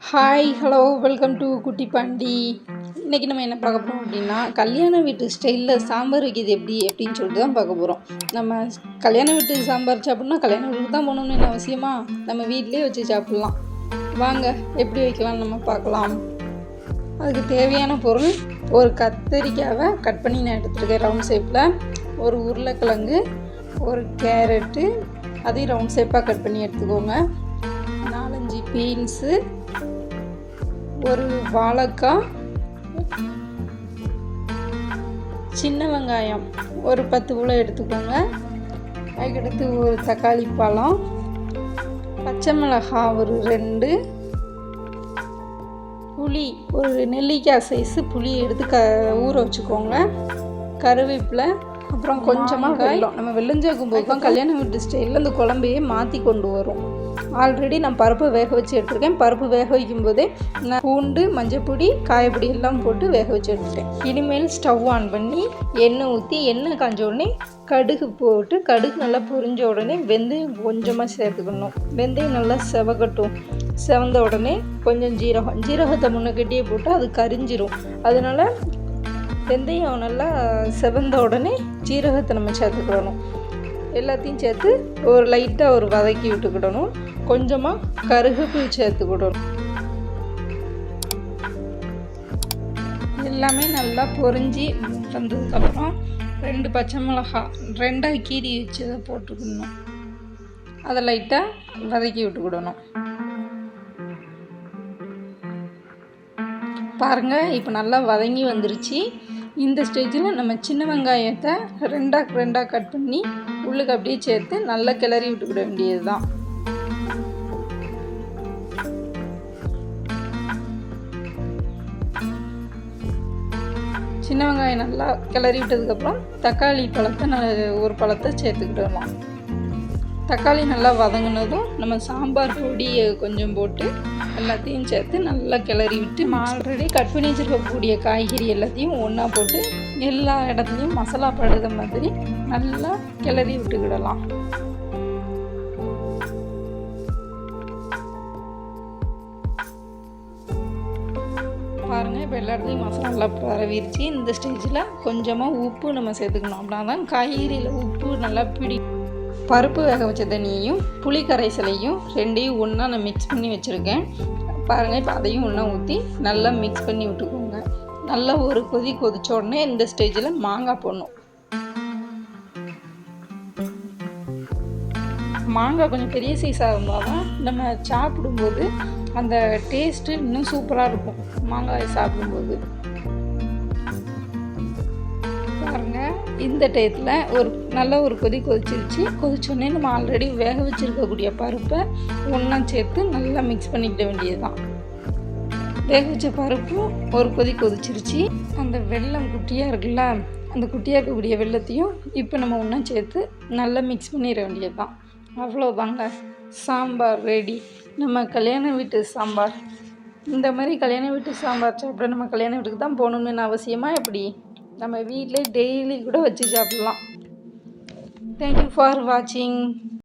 Hi hello welcome to குட்டி பாண்டி. இன்றைக்கி நம்ம என்ன பார்க்க போகிறோம் அப்படின்னா, கல்யாண வீட்டு ஸ்டைலில் சாம்பார் வைக்கிறது அப்படின்னு சொல்லிட்டு தான் பார்க்க போகிறோம். நம்ம கல்யாண வீட்டு சாம்பார் சாப்பிட்ணுன்னா கல்யாண வீட்டுக்கு தான் போகணுன்னு என்ன அவசியமா, நம்ம வீட்டிலே வச்சு சாப்பிட்லாம். வாங்க எப்படி வைக்கலாம் நம்ம பார்க்கலாம். அதுக்கு தேவையான பொருள், ஒரு கத்தரிக்காவை கட் பண்ணி நான் எடுத்துருக்கேன் ரவுண்ட் ஷேப்பில், ஒரு உருளைக்கிழங்கு, ஒரு கேரட்டு அதையும் ரவுண்ட் ஷேப்பாக கட் பண்ணி எடுத்துக்கோங்க, 4-5 பீன்ஸு, ஒரு வாழைக்காய், சின்ன வெங்காயம் ஒரு 10 உள்ள எடுத்துக்கோங்க, அதுக்கடுத்து ஒரு தக்காளி பழம், பச்சை மிளகாய் ஒரு 2, புளி ஒரு நெல்லிக்காய் சைஸு புளி எடுத்து ஊற வச்சுக்கோங்க, கருவேப்பிலை, அப்புறம் கொஞ்சமாக வெல்லம். நம்ம வெல்லம் சேர்க்கும்போது தான் கல்யாண வீட்டு ஸ்டைலில் அந்த குழம்பையே மாற்றி கொண்டு வரும். ஆல்ரெடி நான் பருப்பு வேக வச்சு எடுத்துருக்கேன். பருப்பு வேக வைக்கும்போதே நான் பூண்டு, மஞ்சப்பொடி, காயப்பொடி எல்லாம் போட்டு வேக வச்சு எடுத்துட்டேன். இனிமேல் ஸ்டவ் ஆன் பண்ணி எண்ணெய் ஊற்றி, எண்ணெய் காஞ்ச உடனே கடுகு போட்டு, கடுகு நல்லா பொரிஞ்ச உடனே வெந்தயம் கொஞ்சமாக சேர்த்துக்கணும். வெந்தயம் நல்லா செவக்கட்டும். செவந்த உடனே கொஞ்சம் ஜீரகத்தை முன்னக்கட்டியே போட்டு அது கரிஞ்சிரும். அதனால் வெந்தயம் நல்லா செவந்த உடனே ஜீரகத்தை நம்ம சேர்த்துக்கிடணும். எல்லாத்தையும் சேர்த்து ஒரு லைட்டாக ஒரு வதக்கி விட்டுக்கிடணும். கொஞ்சமாக கருவேப்பிலை சேர்த்துக்கிடணும். எல்லாமே நல்லா பொரிஞ்சு வந்ததுக்கப்புறம் 2 பச்சை மிளகாய் 2ஆக கீறி வச்சு அதை போட்டுக்கணும். அதை லைட்டாக வதக்கி விட்டுக்கிடணும். பாருங்கள், இப்போ நல்லா வதங்கி வந்துருச்சு. இந்த ஸ்டேஜில் நம்ம சின்ன வெங்காயத்தை 2ஆக கட் பண்ணி உள்ளுக்கு அப்படியே சேர்த்து நல்லா கிளறி விட்டுக்கிட வேண்டியது தான். சின்ன வெங்காயம் நல்லா கிளறி விட்டதுக்கப்புறம் தக்காளி பழத்தை ஒரு பழத்தை சேர்த்துக்கிடலாம். தக்காளி நல்லா வதங்கினதும் நம்ம சாம்பார் பொடியை கொஞ்சம் போட்டு எல்லாத்தையும் சேர்த்து நல்லா கிளறி விட்டு, ஆல்ரெடி கட் பண்ணி வச்சுருக்கக்கூடிய காய்கறி எல்லாத்தையும் ஒன்றா போட்டு எல்லா இடத்துலையும் மசாலா படுற மாதிரி நல்லா கிளறி விட்டுக்கிடலாம். பாருங்கள், இப்போ எல்லா இடத்துலையும் மசாலா நல்லா பரவிருச்சு. இந்த ஸ்டேஜில் கொஞ்சமாக உப்பு நம்ம சேர்த்துக்கணும். அப்படின்னா தான் காய்கறியில் உப்பு நல்லா பிடிக்கும். பருப்பு வேக வச்ச தண்ணியையும் புளி கரைசலையும் 2ஐயும் ஒன்றா நான் மிக்ஸ் பண்ணி வச்சுருக்கேன். பாருங்கள், இப்போ அதையும் ஒன்றா ஊற்றி நல்லா மிக்ஸ் பண்ணி விட்டுக்கோங்க. நல்லா ஒரு கொதிச்ச உடனே இந்த ஸ்டேஜில் மாங்காய் போடணும். மாங்காய் கொஞ்சம் பெரிய சைஸாக இருந்தால் தான் நம்ம சாப்பிடும்போது அந்த டேஸ்ட்டு இன்னும் சூப்பராக இருக்கும். மாங்காய் சாப்பிடும்போது பாருங்கள், இந்த டயத்தில் நல்ல ஒரு கொதிச்சிருச்சு. கொதிச்சோடனே நம்ம ஆல்ரெடி வேக வச்சுருக்கக்கூடிய பருப்பை ஒன்றா சேர்த்து நல்லா மிக்ஸ் பண்ணிக்கிட வேண்டியது தான். வேக வச்ச பருப்பும் ஒரு கொதிச்சிருச்சு. அந்த வெல்லம் குட்டியாக இருக்குல்ல, அந்த குட்டியாக இருக்கக்கூடிய வெல்லத்தையும் இப்போ நம்ம ஒன்றா சேர்த்து நல்லா மிக்ஸ் பண்ணிட வேண்டியது தான். அவ்வளோதாங்க, சாம்பார் ரெடி. நம்ம கல்யாண வீட்டு சாம்பார். இந்த மாதிரி கல்யாண வீட்டு சாம்பார் சாப்பிட நம்ம கல்யாண வீட்டுக்கு தான் போகணுன்னு அவசியமாக எப்படி, நம்ம வீட்டிலே டெய்லி கூட வச்சு சாப்பிட்லாம். தேங்க்யூ ஃபார் வாட்சிங்.